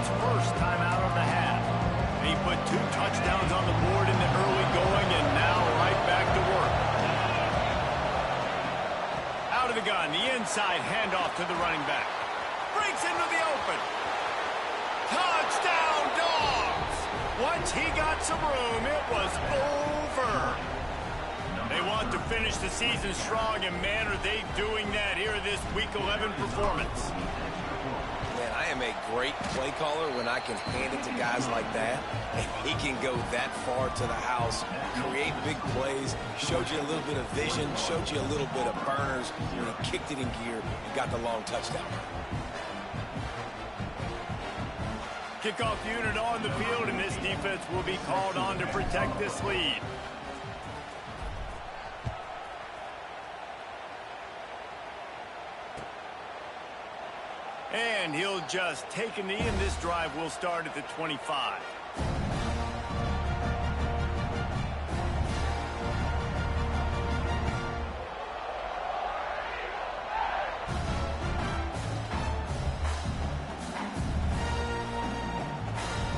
its first time out of the half. He put 2 touchdowns on the board in the early going, and now right back to work. Out of the gun, the inside handoff to the running back. Breaks into the open. Touchdown, Dogs! Once he got some room, it was over. They want to finish the season strong, and man, are they doing that here in this Week 11 performance. Man, I am a great play caller when I can hand it to guys like that. And he can go that far to the house, create big plays, showed you a little bit of vision, showed you a little bit of burners when he kicked it in gear and got the long touchdown. Kickoff unit on the field, and this defense will be called on to protect this lead. And he'll just take a knee, and this drive will start at the 25.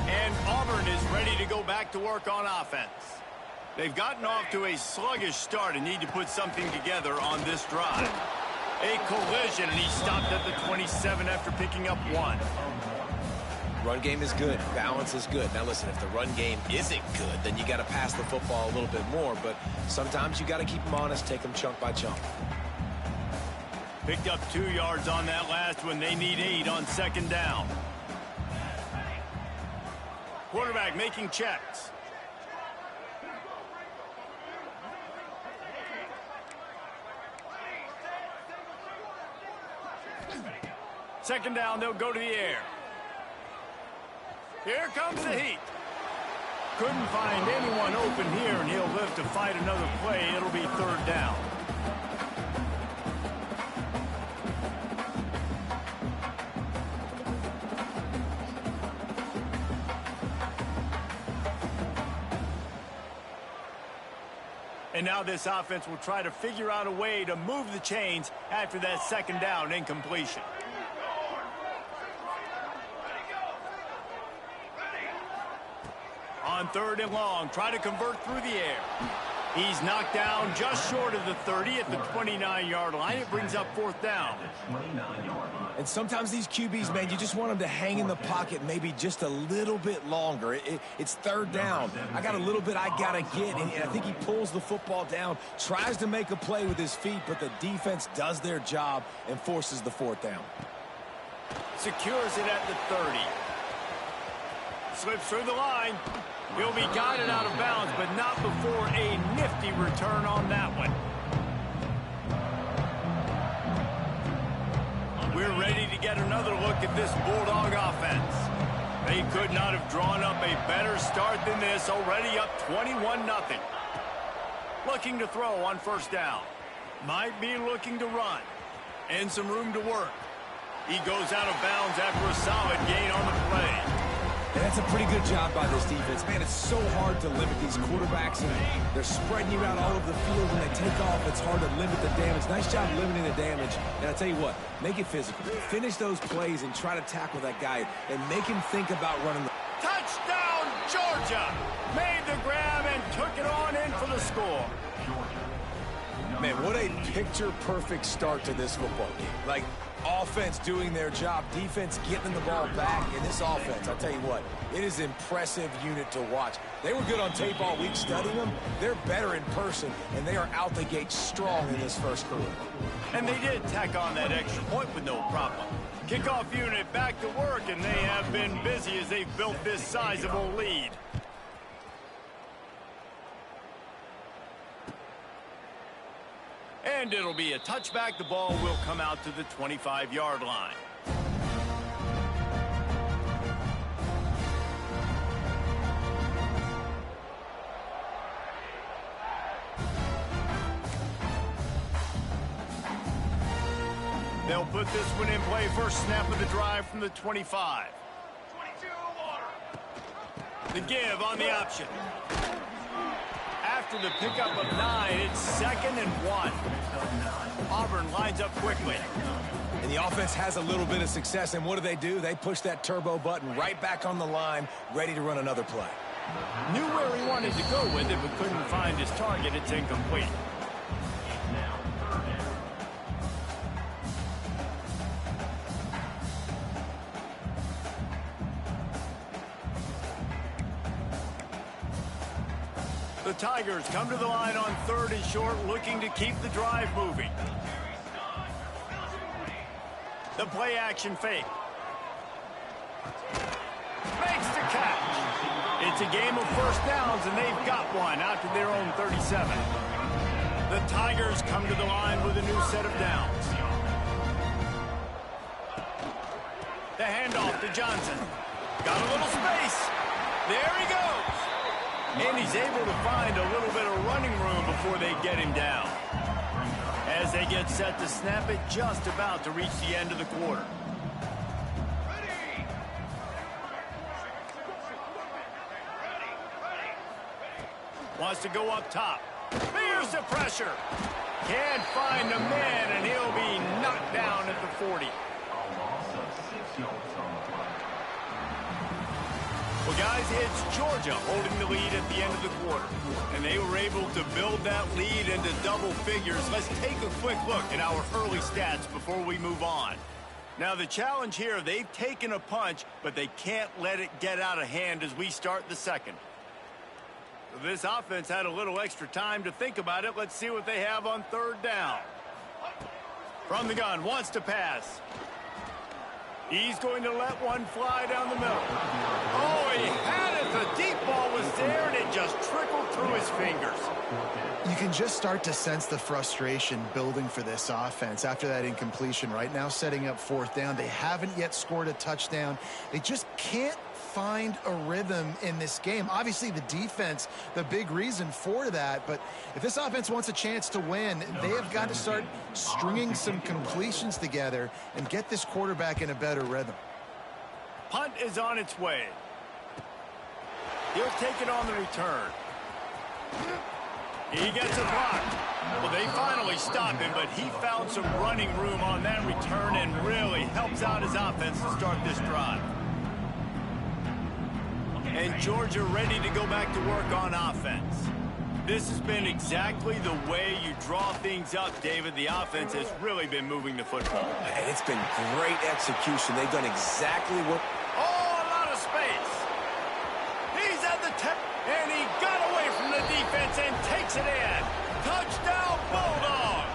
And Auburn is ready to go back to work on offense. They've gotten off to a sluggish start and need to put something together on this drive. A collision, and he stopped at the 27 after picking up 1. Run game is good. Balance is good. Now, listen, if the run game isn't good, then you got to pass the football a little bit more. But sometimes you got to keep them honest, take them chunk by chunk. Picked up 2 yards on that last one. They need 8 on second down. Quarterback making checks. Second down, they'll go to the air. Here comes the heat. Couldn't find anyone open here, and he'll live to fight another play. It'll be third down. And now this offense will try to figure out a way to move the chains after that second down incompletion. On third and long, try to convert through the air. He's knocked down just short of the 30 at the 29-yard line. It brings up fourth down. And sometimes these QBs, man, you just want them to hang in the pocket maybe just a little bit longer. It's third down. I got a little bit I got to get, and I think he pulls the football down, tries to make a play with his feet, but the defense does their job and forces the fourth down. Secures it at the 30. Slips through the line. He'll be guided out of bounds, but not before a nifty return on that one. We're ready to get another look at this Bulldog offense. They could not have drawn up a better start than this, already up 21-0. Looking to throw on first down. Might be looking to run. And some room to work. He goes out of bounds after a solid gain on the play. And that's a pretty good job by this defense. Man, it's so hard to limit these quarterbacks, and they're spreading you out all over the field. When they take off, it's hard to limit the damage. Nice job limiting the damage. And I tell you what, make it physical. Finish those plays and try to tackle that guy and make him think about running the... Touchdown, Georgia! Made the grab and took it on in for the score. Man, what a picture-perfect start to this football game. Like, offense doing their job, defense getting the ball back, and this offense, I'll tell you what, it is an impressive unit to watch. They were good on tape all week studying them. They're better in person, and they are out the gate strong in this first quarter. And they did tack on that extra point with no problem. Kickoff unit back to work, and they have been busy as they've built this sizable lead. And it'll be a touchback. The ball will come out to the 25-yard line. They'll put this one in play. First snap of the drive from the 25. 22 water. The give on the option. After the pickup of 9, it's 2nd and 1. Auburn lines up quickly. And The offense has a little bit of success, and what do? They push that turbo button right back on the line, ready to run another play. Knew where he wanted to go with it, but couldn't find his target. It's incomplete. The Tigers come to the line on 3rd and short, looking to keep the drive moving. The play action fake. Makes the catch. It's a game of first downs, and they've got one out to their own 37. The Tigers come to the line with a new set of downs. The handoff to Johnson. Got a little space. There he goes. And he's able to find a little bit of running room before they get him down. As they get set to snap it, just about to reach the end of the quarter. Wants to go up top. Here's the pressure. Can't find a man, and he'll be knocked down at the 40. Well, guys, it's Georgia holding the lead at the end of the quarter. And they were able to build that lead into double figures. Let's take a quick look at our early stats before we move on. Now, the challenge here, they've taken a punch, but they can't let it get out of hand as we start the second. This offense had a little extra time to think about it. Let's see what they have on 3rd down. From the gun, wants to pass. He's going to let one fly down the middle. Oh, he had it. The deep ball was there, and it just trickled through his fingers. You can just start to sense the frustration building for this offense after that incompletion. Right now, setting up 4th down. They haven't yet scored a touchdown. They just can't find a rhythm in this game. Obviously, the defense, the big reason for that. But if this offense wants a chance to win, they have got to start stringing some completions together and get this quarterback in a better rhythm. Punt is on its way. He'll take it on the return. He gets a block. Well, they finally stop him, but he found some running room on that return and really helps out his offense to start this drive. And Georgia ready to go back to work on offense. This has been exactly the way you draw things up, David. The offense has really been moving the football. And it's been great execution. They've done exactly what... Oh, a lot of space. He's at the tip, and he got away from the defense and takes it in. Touchdown, Bulldogs.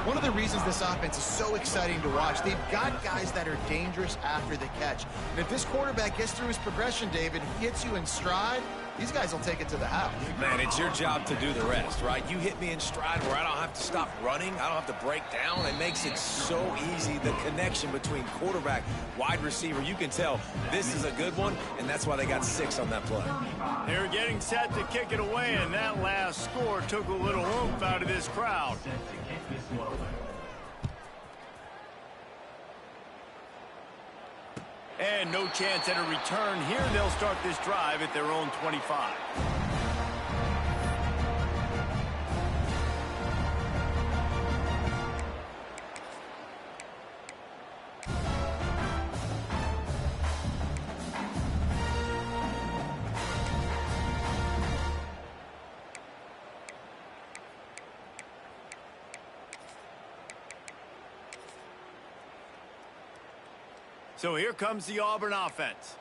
One of the reasons this offense is so exciting to watch, they've got guys that are dangerous after the catch. And if this quarterback gets through his progression, David, hits you in stride, these guys will take it to the house. Man, it's your job to do the rest, right? You hit me in stride where I don't have to stop running. I don't have to break down. It makes it so easy, the connection between quarterback, wide receiver. You can tell this is a good one, and that's why they got 6 on that play. They're getting set to kick it away, and that last score took a little oomph out of this crowd. And no chance at a return here. They'll start this drive at their own 25. So here comes the Auburn offense.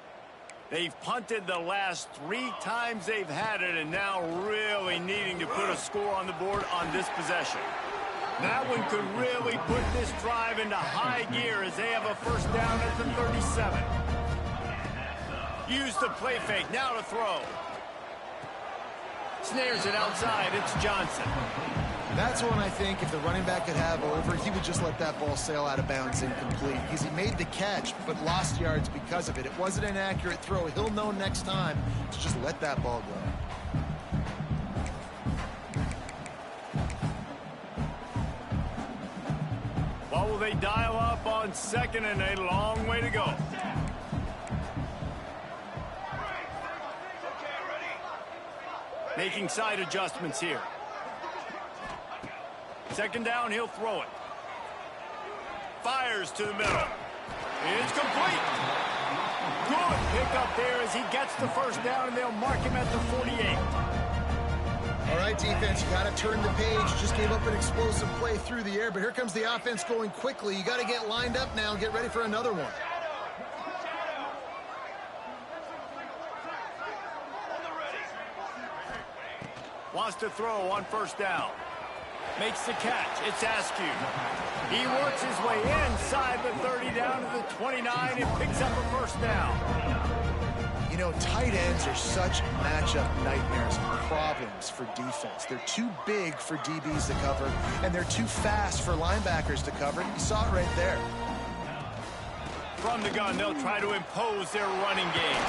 They've punted the last 3 times they've had it, and now really needing to put a score on the board on this possession. That one could really put this drive into high gear as they have a first down at the 37. Use the play fake, now to throw. Snares it outside, it's Johnson. That's one I think if the running back could have over, he would just let that ball sail out of bounds incomplete. Because he made the catch, but lost yards because of it. It wasn't an accurate throw. He'll know next time to just let that ball go. What will they dial up on second, and a long way to go? Making side adjustments here. Second down, he'll throw it. fires to the middle. It's complete. Good pickup there as he gets the first down, and they'll mark him at the 48. All right, defense, you got to turn the page. Just gave up an explosive play through the air, but here comes the offense going quickly. You got to get lined up now and get ready for another one. Wants to throw on first down. Makes the catch. It's Askew. He works his way inside the 30 down to the 29 and picks up a first down. You know, tight ends are such matchup nightmares and problems for defense. They're too big for DBs to cover, and they're too fast for linebackers to cover. You saw it right there. From the gun, they'll try to impose their running game.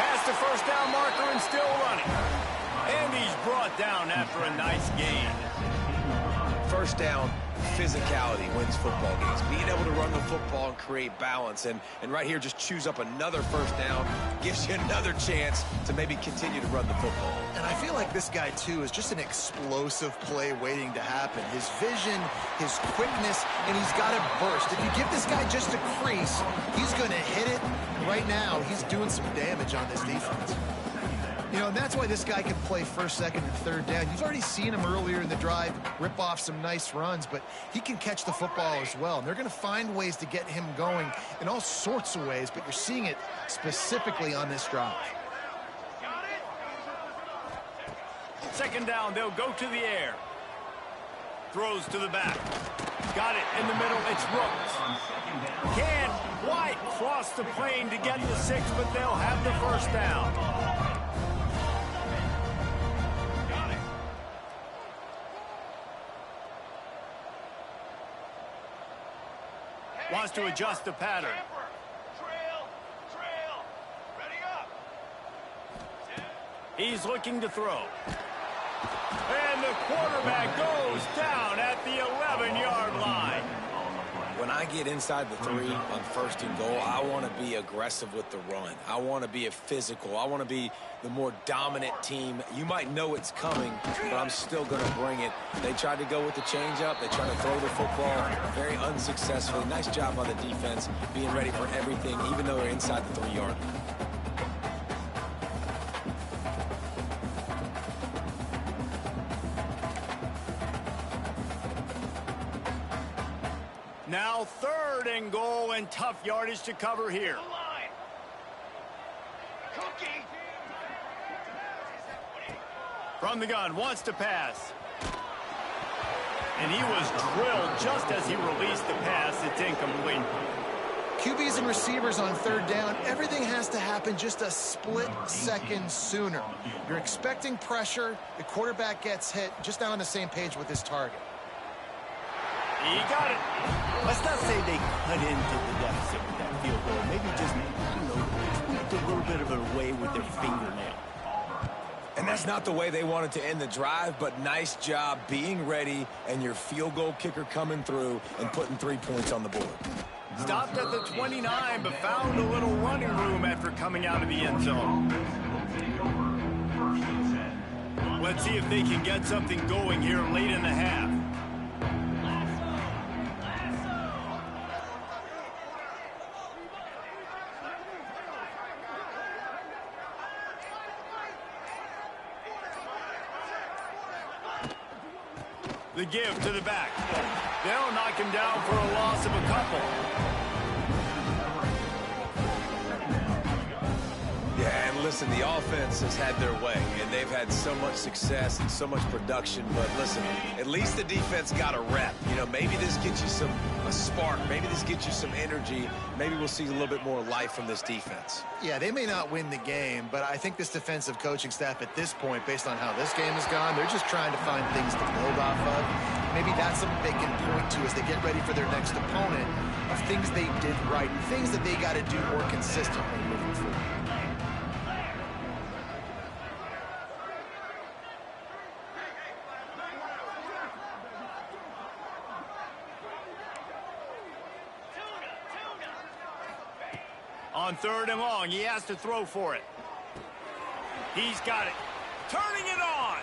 Past the first down marker and still running. And he's brought down after a nice gain. First down, physicality wins football games. Being able to run the football and create balance. And right here, just choose up another first down. Gives you another chance to maybe continue to run the football. And I feel like this guy, too, is just an explosive play waiting to happen. His vision, his quickness, and he's got to burst. If you give this guy just a crease, he's going to hit it. Right now, he's doing some damage on this defense. You know, and that's why this guy can play first, second, and third down. You've already seen him earlier in the drive rip off some nice runs, but he can catch the football as well. And they're going to find ways to get him going in all sorts of ways, but you're seeing it specifically on this drive. Second down, they'll go to the air. Throws to the back. Got it in the middle. It's Rooks. Can't quite cross the plane to get the 6, but they'll have the first down. Wants to adjust the pattern. He's looking to throw. And the quarterback goes down at the 11-yard line. When I get inside the 3 on first and goal, I want to be aggressive with the run. I want to be physical. I want to be the more dominant team. You might know it's coming, but I'm still going to bring it. They tried to go with the changeup. They tried to throw the football very unsuccessfully. Nice job by the defense being ready for everything, even though they're inside the 3-yard line. Now third and goal, and tough yardage to cover here. From the gun, wants to pass. And he was drilled just as he released the pass. It's incomplete. QBs and receivers on third down, everything has to happen just a split second sooner. You're expecting pressure, the quarterback gets hit, just not on the same page with his target. He got it. Let's not say they cut into the deficit with that field goal. Maybe just, tweaked a little bit of it away with their fingernail. And that's not the way they wanted to end the drive, but nice job being ready and your field goal kicker coming through and putting 3 points on the board. Stopped at the 29, but found a little running room after coming out of the end zone. Let's see if they can get something going here late in the half. The give to the back. They'll knock him down for a loss of a couple. Yeah, and listen, the offense has had their way, and they've had so much success and so much production. But listen, at least the defense got a rep. You know, maybe this gets you a spark. Maybe this gets you some energy. Maybe we'll see a little bit more life from this defense. Yeah, they may not win the game, but I think this defensive coaching staff at this point, based on how this game has gone, they're just trying to find things to build off of. Maybe that's something they can point to as they get ready for their next opponent, of things they did right, things that they got to do more consistently moving forward. On third and long, he has to throw for it. He's got it. Turning it on.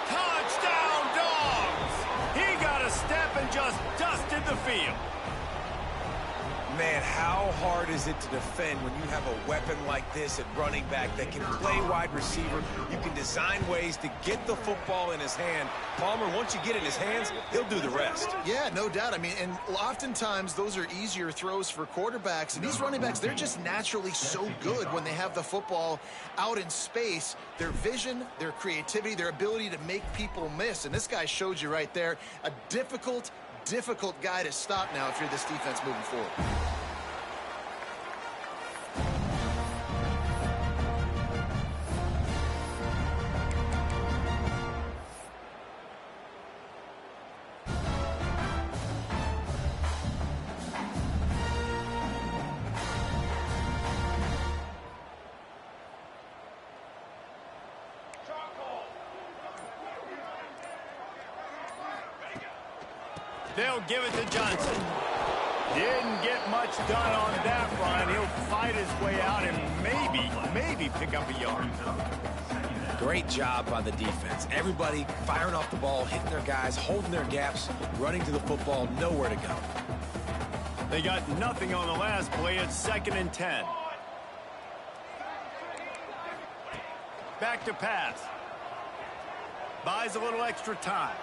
Touchdown, Dogs! step and just dusted the field. Man, how hard is it to defend when you have a weapon like this at running back that can play wide receiver? You can design ways to get the football in his hand. Palmer, once you get it in his hands, he'll do the rest. Yeah, no doubt. I mean, and oftentimes those are easier throws for quarterbacks. And these running backs, they're just naturally so good when they have the football out in space. Their vision, their creativity, their ability to make people miss. And this guy showed you right there, a difficult guy to stop now if you're this defense moving forward. They'll give it to Johnson. Didn't get much done on that run. He'll fight his way out and maybe pick up a yard. Great job by the defense. Everybody firing off the ball, hitting their guys, holding their gaps, running to the football, nowhere to go. They got nothing on the last play. It's 2nd and 10. Back to pass. Buys a little extra time.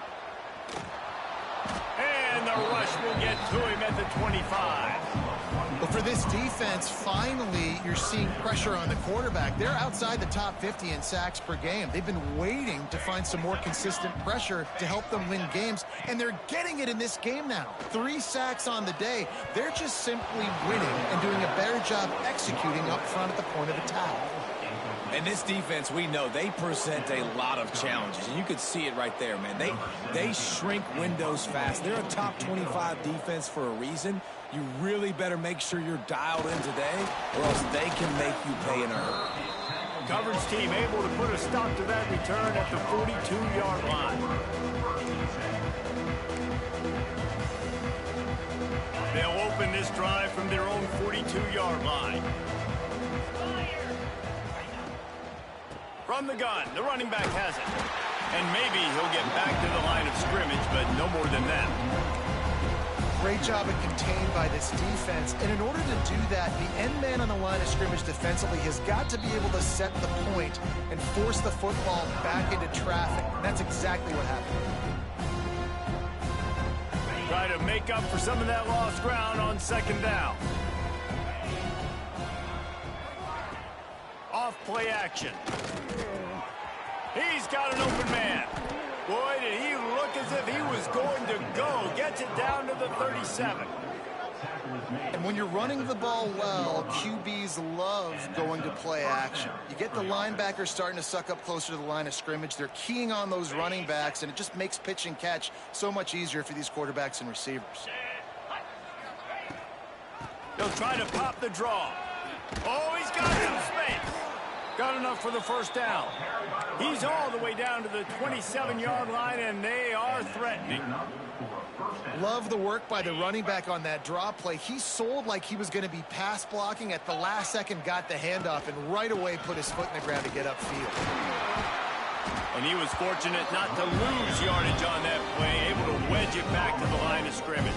And the rush will get to him at the 25. But for this defense, finally, you're seeing pressure on the quarterback. They're outside the top 50 in sacks per game. They've been waiting to find some more consistent pressure to help them win games, and they're getting it in this game now. 3 sacks on the day. They're just simply winning and doing a better job executing up front at the point of attack. And this defense, we know, they present a lot of challenges. And you can see it right there, man. They shrink windows fast. They're a top 25 defense for a reason. You really better make sure you're dialed in today, or else they can make you pay in a hurry. Coverage team able to put a stop to that return at the 42-yard line. They'll open this drive from their own 42-yard line. From the gun, the running back has it. And maybe he'll get back to the line of scrimmage, but no more than that. Great job at contained by this defense. And in order to do that, the end man on the line of scrimmage defensively has got to be able to set the point and force the football back into traffic. And that's exactly what happened. Try to make up for some of that lost ground on 2nd down. Off play action. He's got an open man. Boy, did he look as if he was going to go. Gets it down to the 37. And when you're running the ball well, QBs love going to play action. You get the linebackers starting to suck up closer to the line of scrimmage. They're keying on those running backs, and it just makes pitch and catch so much easier for these quarterbacks and receivers. They'll try to pop the draw. Oh, he's got some space. Got enough for the 1st down. He's all the way down to the 27-yard line, and they are threatening. Love the work by the running back on that draw play. He sold like he was going to be pass blocking. At the last second, got the handoff, and right away put his foot in the ground to get upfield. And he was fortunate not to lose yardage on that play, able to wedge it back to the line of scrimmage.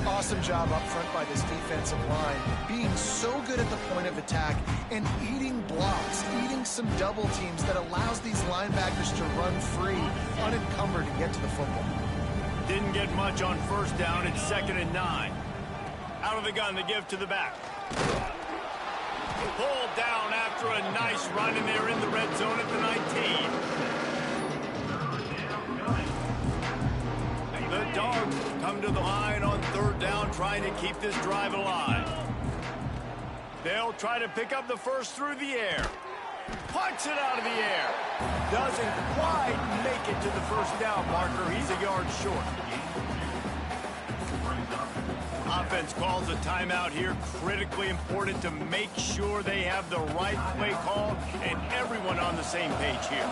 Awesome job up front by this defensive line, being so good at the point of attack and eating blocks, eating some double teams that allows these linebackers to run free, unencumbered, and get to the football. Didn't get much on 1st down. It's 2nd and 9. Out of the gun, the give to the back. Pulled down after a nice run, and they're in the red zone at the 19. The Dogs come to the line on 3rd down, trying to keep this drive alive. They'll try to pick up the 1st through the air. Punts it out of the air. Doesn't quite make it to the 1st down marker. He's a yard short. Offense calls a timeout here. Critically important to make sure they have the right play call and everyone on the same page here.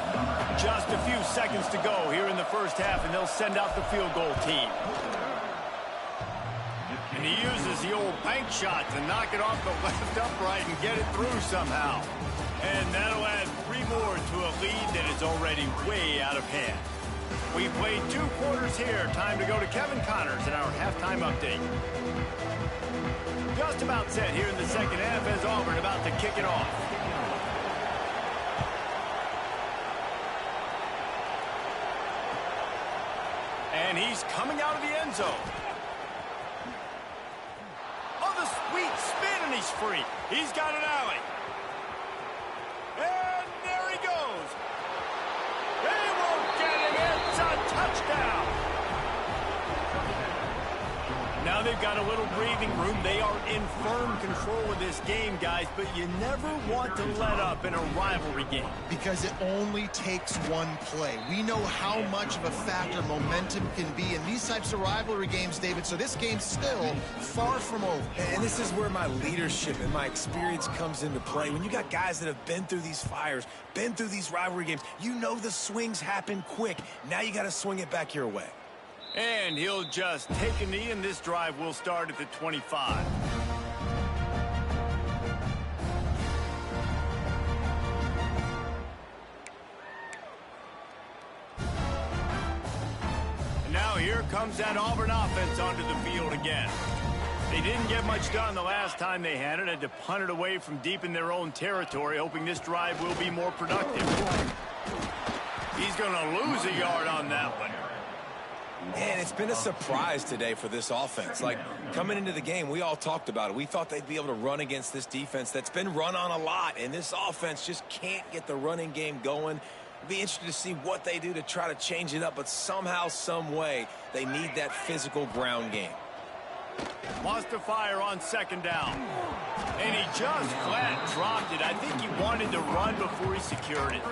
Just a few seconds to go here in the 1st half, and they'll send out the field goal team. And he uses the old bank shot to knock it off the left upright and get it through somehow. And that'll add 3 more to a lead that is already way out of hand. We played 2 quarters here. Time to go to Kevin Connors in our halftime update. Just about set here in the second half as Auburn about to kick it off. And he's coming out of the end zone. Oh, the sweet spin, and he's free. He's got an alley. And there he goes. They won't get him. It's a touchdown. Now they've got a little breathing room. They are in firm control of this game, guys, but you never want to let up in a rivalry game. Because it only takes one play. We know how much of a factor momentum can be in these types of rivalry games, David, so this game's still far from over. And this is where my leadership and my experience comes into play. When you got guys that have been through these fires, been through these rivalry games, you know the swings happen quick. Now you got to swing it back your way. And he'll just take a knee, and this drive will start at the 25. And now here comes that Auburn offense onto the field again. They didn't get much done the last time they had it. Had to punt it away from deep in their own territory, hoping this drive will be more productive. He's going to lose a yard on that one. And it's been a surprise today for this offense. Like, coming into the game, we all talked about it. We thought they'd be able to run against this defense that's been run on a lot, and this offense just can't get the running game going. It'll be interesting to see what they do to try to change it up, but somehow, some way, they need that physical ground game. Wants to fire on second down. And he just flat dropped it. I think he wanted to run before he secured it.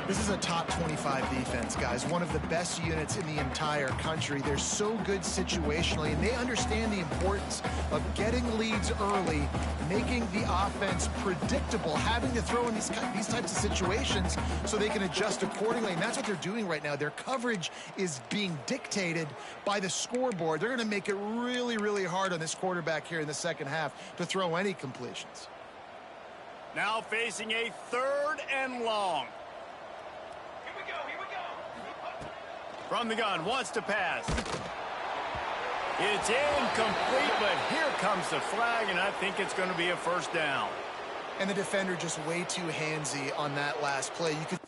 This is a top 25 defense, guys. One of the best units in the entire country. They're so good situationally, and they understand the importance of getting leads early, making the offense predictable, having to throw in these types of situations so they can adjust accordingly. And that's what they're doing right now. Their coverage is being dictated by the scoreboard. They're going to make it really, really hard on this quarterback here in the second half to throw any completions. Now facing a 3rd and long. From the gun, wants to pass. It's incomplete, but here comes the flag, and I think it's going to be a first down. And the defender just way too handsy on that last play. You could...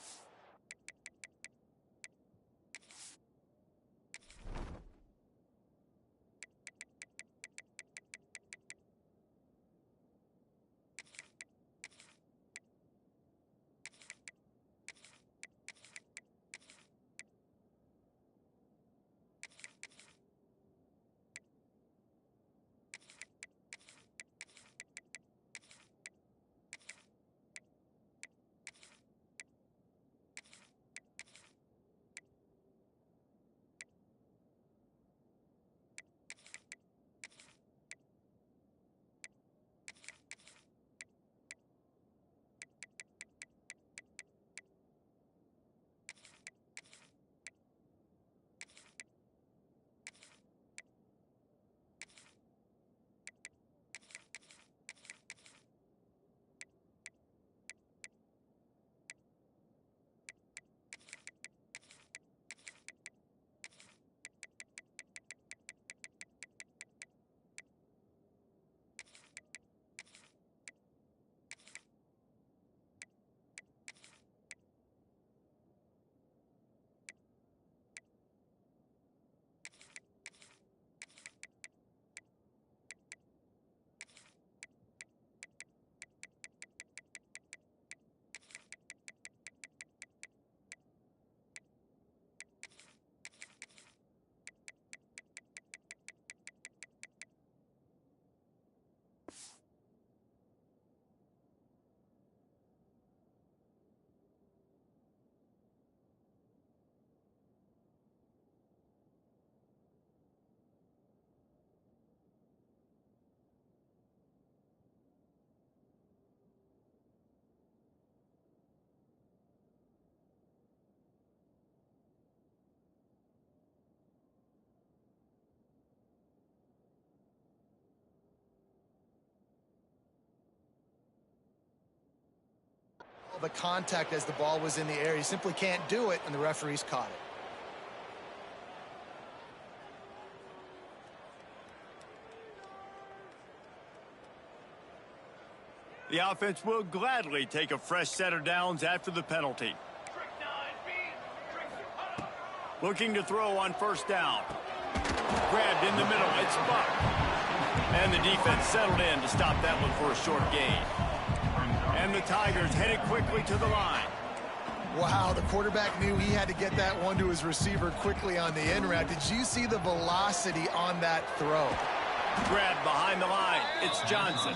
The contact as the ball was in the air. You simply can't do it, and the referees caught it. The offense will gladly take a fresh set of downs after the penalty. Looking to throw on first down. Grabbed in the middle. It's Buck. And the defense settled in to stop that one for a short gain. And the Tigers headed quickly to the line. Wow, the quarterback knew he had to get that one to his receiver quickly on the in route. Did you see the velocity on that throw? Grabbed behind the line. It's Johnson.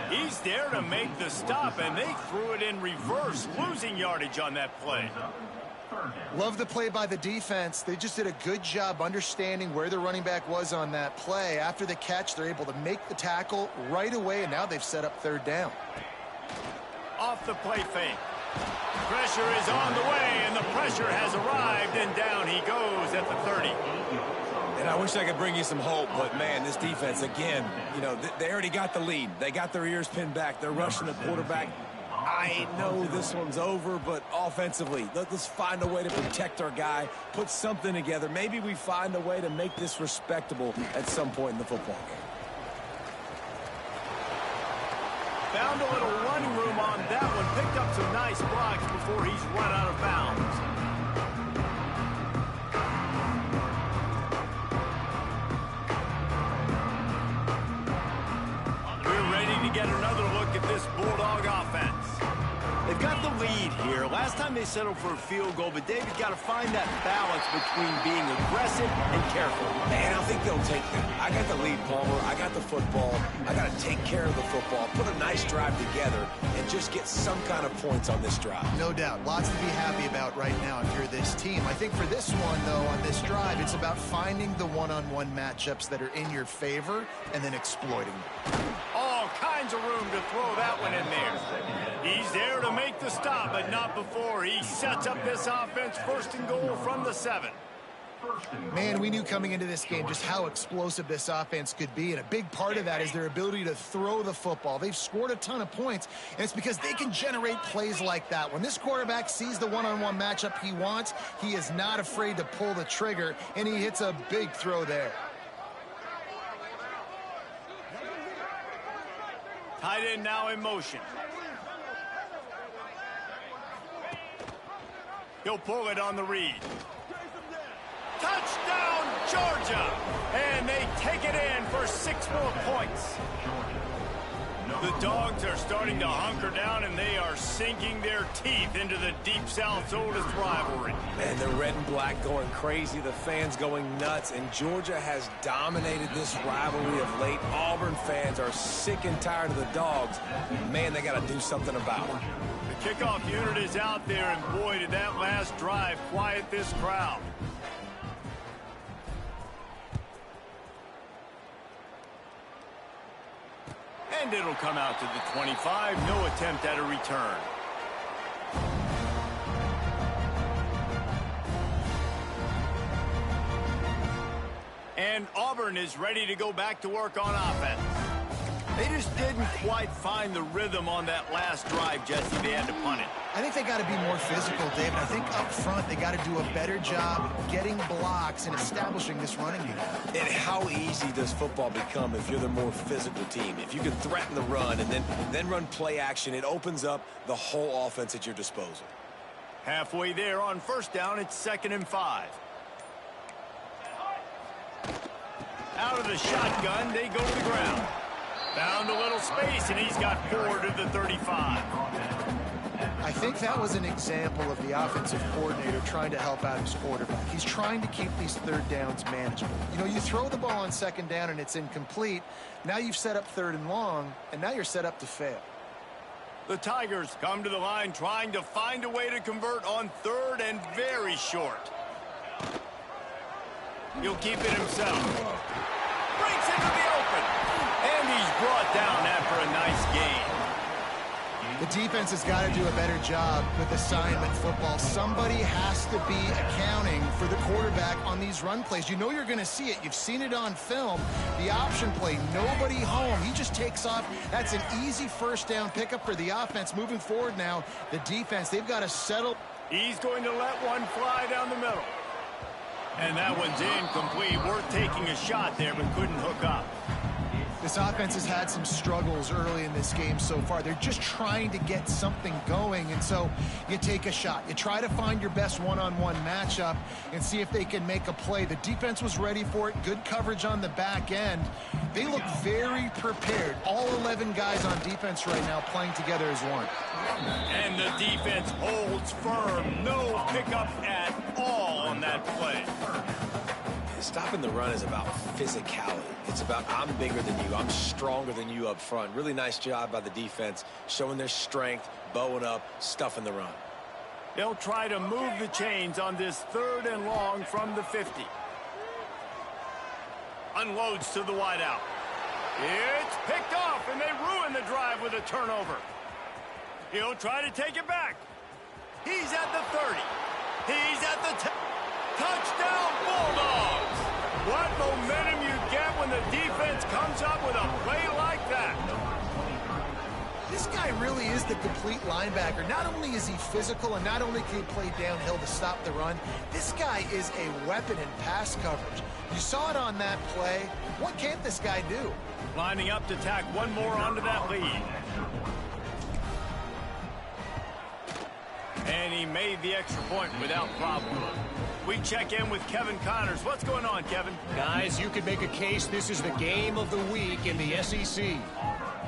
He's there to make the stop, and they threw it in reverse, losing yardage on that play. Love the play by the defense. They just did a good job understanding where the running back was on that play. After the catch, they're able to make the tackle right away, and now they've set up third down. Off the play fake. Pressure is on the way, and the pressure has arrived, and down he goes at the 30. And I wish I could bring you some hope, but, man, this defense, again, you know, they already got the lead. They got their ears pinned back. They're rushing the quarterback. I know this one's over, but offensively, let's find a way to protect our guy, put something together. Maybe we find a way to make this respectable at some point in the football game. Found a little running room on that one. Picked up some nice blocks before he's run out of bounds. We're ready to get another look at this Bulldog offense. They've got the lead here. Last time they settled for a field goal, but David's got to find that balance between being aggressive and careful. Man, I think they'll take that. I got the lead, Palmer. I got the football. I got to take care of the football, put a nice drive together, and just get some kind of points on this drive. No doubt. Lots to be happy about right now if you're this team. I think for this one, though, on this drive, it's about finding the one-on-one matchups that are in your favor and then exploiting them. All kinds of room to throw that one in there. He's there to make the stop, but not before he sets up this offense first and goal from the 7. Man, we knew coming into this game just how explosive this offense could be, and a big part of that is their ability to throw the football. They've scored a ton of points, and it's because they can generate plays like that. When this quarterback sees the one-on-one matchup he wants, he is not afraid to pull the trigger, and he hits a big throw there. Tight end now in motion. He'll pull it on the read. Touchdown, Georgia! And they take it in for 6 more points. The Dogs are starting to hunker down, and they are sinking their teeth into the Deep South's oldest rivalry. And the red and black going crazy, the fans going nuts, and Georgia has dominated this rivalry of late. Auburn fans are sick and tired of the Dogs. Man, they got to do something about it. The kickoff unit is out there, and boy, did that last drive quiet this crowd. And it'll come out to the 25. No attempt at a return. And Auburn is ready to go back to work on offense. They just didn't quite find the rhythm on that last drive, Jesse. They had to punt it. I think they got to be more physical, David. I think up front they got to do a better job getting blocks and establishing this running game. And how easy does football become if you're the more physical team? If you can threaten the run and then run play action, it opens up the whole offense at your disposal. Halfway there on first down, it's 2nd and 5. Out of the shotgun, they go to the ground. Found a little space, and he's got 4 to the 35. I think that was an example of the offensive coordinator trying to help out his quarterback. He's trying to keep these third downs manageable. You know, you throw the ball on 2nd down and it's incomplete. Now you've set up 3rd and long, and now you're set up to fail. The Tigers come to the line trying to find a way to convert on 3rd and very short. He'll keep it himself. Breaks into the open. And he's brought down after a nice gain. The defense has got to do a better job with assignment football. Somebody has to be accounting for the quarterback on these run plays. You know you're going to see it. You've seen it on film. The option play, nobody home. He just takes off. That's an easy first down pickup for the offense. Moving forward now, the defense, they've got to settle. He's going to let one fly down the middle. And that one's incomplete. Worth taking a shot there, but couldn't hook up. This offense has had some struggles early in this game so far. They're just trying to get something going, and so you take a shot. You try to find your best one-on-one matchup and see if they can make a play. The defense was ready for it. Good coverage on the back end. They look very prepared. All 11 guys on defense right now playing together as one. And the defense holds firm. No pickup at all on that play. Stopping the run is about physicality. It's about I'm bigger than you. I'm stronger than you up front. Really nice job by the defense, showing their strength, bowing up, stuffing the run. They'll try to move the chains on this 3rd and long from the 50. Unloads to the wideout. It's picked off, and they ruin the drive with a turnover. He'll try to take it back. He's at the 30. He's at the 10. Touchdown, Bulldogs! What momentum you get when the defense comes up with a play like that. This guy really is the complete linebacker. Not only is he physical and not only can he play downhill to stop the run, this guy is a weapon in pass coverage. You saw it on that play. What can't this guy do? Lining up to tack one more onto that lead. And he made the extra point without problem. We check in with Kevin Connors. What's going on, Kevin? Guys, you could make a case this is the game of the week in the SEC.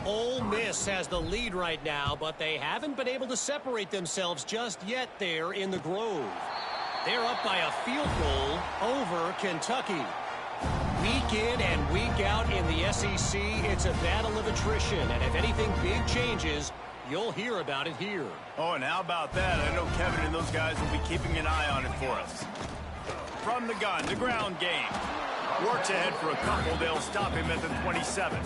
Ole Miss has the lead right now, but they haven't been able to separate themselves just yet there in the Grove. They're up by a field goal over Kentucky. Week in and week out in the SEC, it's a battle of attrition, and if anything big changes, you'll hear about it here. Oh, and how about that? I know Kevin and those guys will be keeping an eye on it for us. From the gun, the ground game. Works ahead for a couple. They'll stop him at the 27.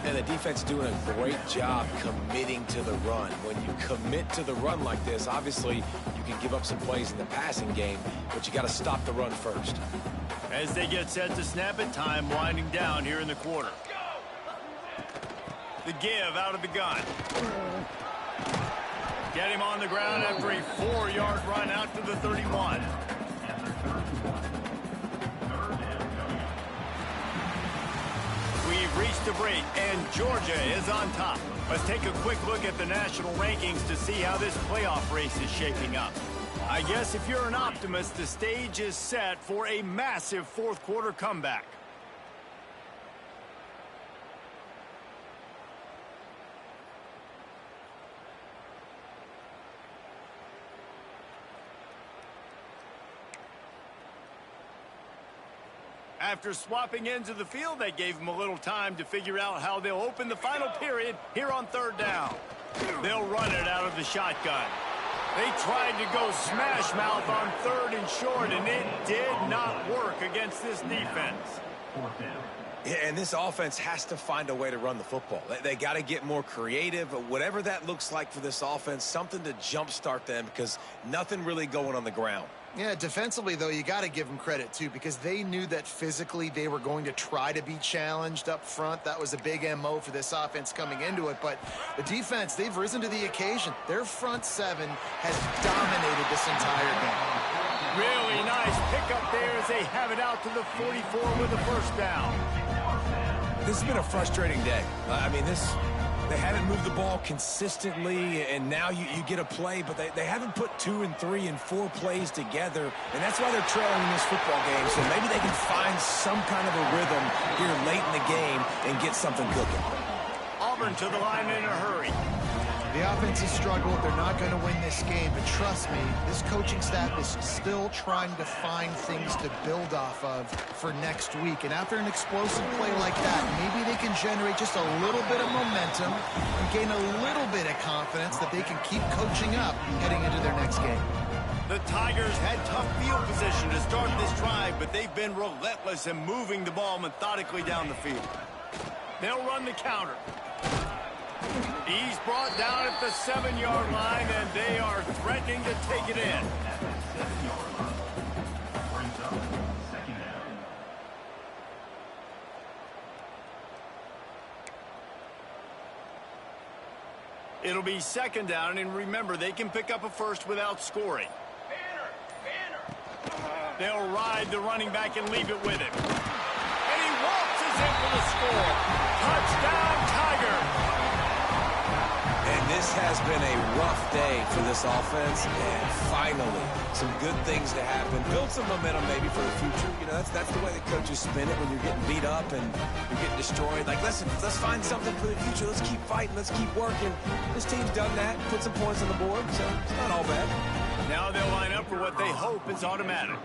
And the defense doing a great job committing to the run. When you commit to the run like this, obviously you can give up some plays in the passing game, but you got to stop the run first. As they get set to snap it, time winding down here in the quarter. The give out of the gun. Get him on the ground after a 4-yard run out to the 31. We've reached the break, and Georgia is on top. Let's take a quick look at the national rankings to see how this playoff race is shaping up. I guess if you're an optimist, the stage is set for a massive fourth-quarter comeback. After swapping ends of the field, they gave them a little time to figure out how they'll open the final period here on 3rd down. They'll run it out of the shotgun. They tried to go smash mouth on 3rd and short, and it did not work against this defense. Yeah, and this offense has to find a way to run the football. They got to get more creative, whatever that looks like for this offense, something to jumpstart them because nothing really going on the ground. Yeah, defensively, though, you got to give them credit, too, because they knew that physically they were going to try to be challenged up front. That was a big MO for this offense coming into it. But the defense, they've risen to the occasion. Their front seven has dominated this entire game. Really nice pickup there as they have it out to the 44 with a first down. This has been a frustrating day. I mean, they haven't moved the ball consistently, and now you get a play, but they haven't put 2 and 3 and 4 plays together, and that's why they're trailing in this football game. So maybe they can find some kind of a rhythm here late in the game and get something cooking. Auburn to the line in a hurry. The offense has struggled. They're not going to win this game, but trust me, this coaching staff is still trying to find things to build off of for next week. And after an explosive play like that, maybe they can generate just a little bit of momentum and gain a little bit of confidence that they can keep coaching up heading into their next game. The Tigers had tough field position to start this drive, but they've been relentless in moving the ball methodically down the field. They'll run the counter. He's brought down at the 7-yard line, and they are threatening to take it in. It'll be 2nd down, and remember, they can pick up a first without scoring. They'll ride the running back and leave it with him. And he waltzes in for the score. Touchdown, Tigers. And this has been a rough day for this offense, and finally, some good things to happen. Build some momentum maybe for the future. You know, that's the way the coaches spin it when you're getting beat up and you're getting destroyed. Like, listen, let's find something for the future. Let's keep fighting. Let's keep working. This team's done that, put some points on the board, so it's not all bad. Now they'll line up for what they hope is automatic.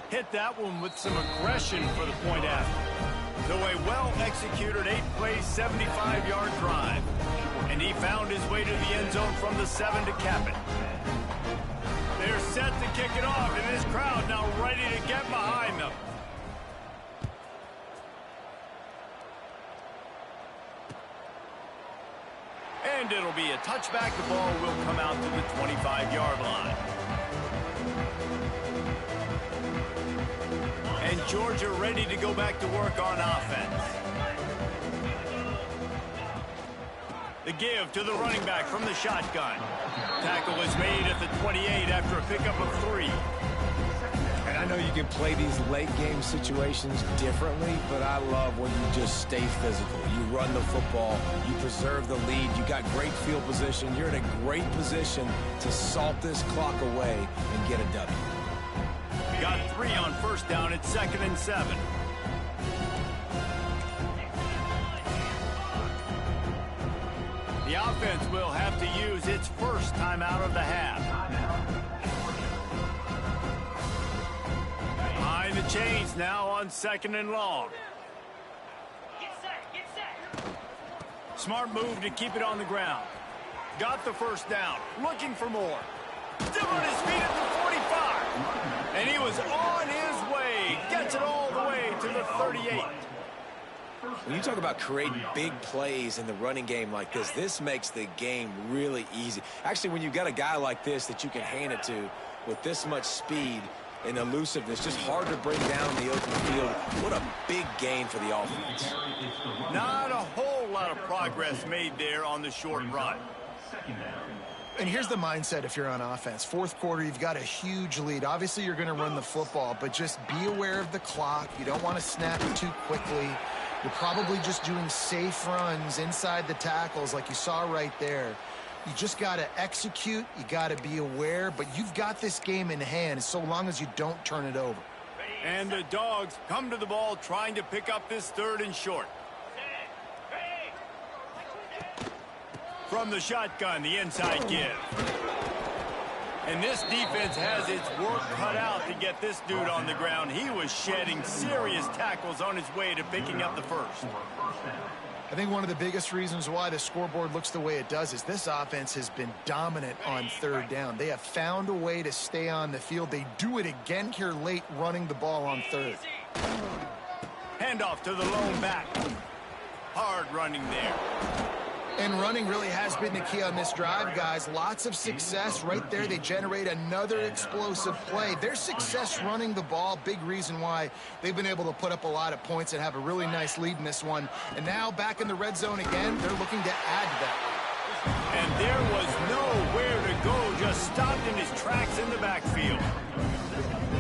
Hit that one with some aggression for the point after. So a well-executed 8-play, 75-yard drive. And he found his way to the end zone from the 7 to cap it. They're set to kick it off, and this crowd now ready to get behind them. And it'll be a touchback. The ball will come out to the 25-yard line. And Georgia ready to go back to work on offense. The give to the running back from the shotgun. Tackle is made at the 28 after a pickup of 3. And I know you can play these late-game situations differently, but I love when you just stay physical. You run the football. You preserve the lead. You got great field position. You're in a great position to salt this clock away and get a W. Got 3 on first down at 2nd and 7. The offense will have to use its first timeout of the half. Behind the chains now on 2nd and long. Smart move to keep it on the ground. Got the first down. Looking for more. Still on his feet at the 45. And he was on his way. Gets it all the way to the 38. When you talk about creating big plays in the running game like this makes the game really easy. Actually, when you've got a guy like this that you can hand it to with this much speed and elusiveness, just hard to bring down the open field. What a big gain for the offense. Not a whole lot of progress made there on the short run. And here's the mindset if you're on offense. Fourth quarter, you've got a huge lead. Obviously, you're going to run the football, but just be aware of the clock. You don't want to snap it too quickly. You're probably just doing safe runs inside the tackles like you saw right there. You just got to execute. You got to be aware, but you've got this game in hand so long as you don't turn it over. And the Dogs come to the ball trying to pick up this 3rd and short. From the shotgun, the inside give. And this defense has its work cut out to get this dude on the ground. He was shedding serious tackles on his way to picking up the first. I think one of the biggest reasons why the scoreboard looks the way it does is this offense has been dominant on 3rd down. They have found a way to stay on the field. They do it again here late, running the ball on 3rd. Handoff to the lone back. Hard running there. And running really has been the key on this drive, guys. Lots of success right there. They generate another explosive play. Their success running the ball, big reason why they've been able to put up a lot of points and have a really nice lead in this one. And now back in the red zone again, they're looking to add to that lead. And there was nowhere to go, just stopped in his tracks in the backfield.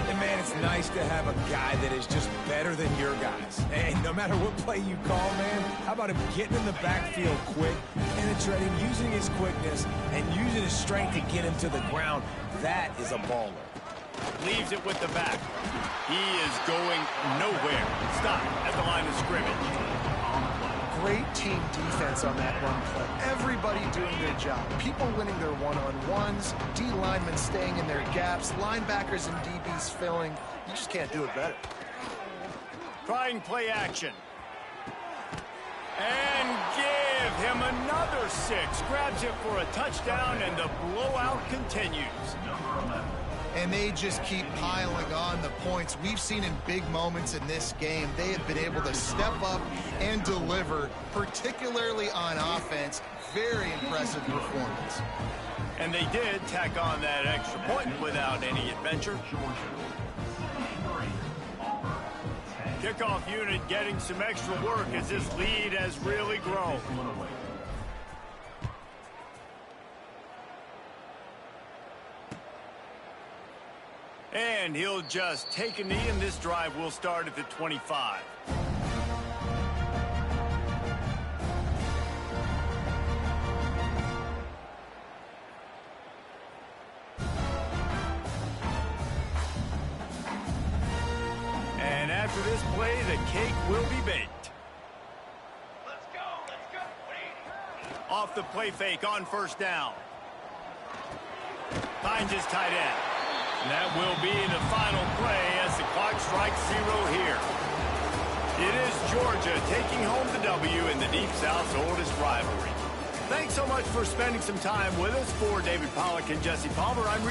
And, man, it's nice to have a guy that is just better than your guys. And no matter what play you call, man, how about him getting in the backfield quick, penetrating, using his quickness, and using his strength to get him to the ground? That is a baller. Leaves it with the back. He is going nowhere. Stop at the line of scrimmage. Great team defense on that run play. Everybody doing their job. People winning their one-on-ones, D linemen staying in their gaps, linebackers and DBs filling. You just can't do it better. Trying play action. And give him another 6. Grabs it for a touchdown, and the blowout continues. And they just keep piling on the points. We've seen in big moments in this game, they have been able to step up and deliver, particularly on offense. Very impressive performance. And they did tack on that extra point without any adventure. Kickoff unit getting some extra work as this lead has really grown. And And he'll just take a knee, and this drive will start at the 25. And after this play, the cake will be baked. Let's go. Off the play fake on first down. Finds his tight end. And that will be the final play as the clock strikes 0 here. It is Georgia taking home the W in the Deep South's oldest rivalry. Thanks so much for spending some time with us. For David Pollack and Jesse Palmer, I'm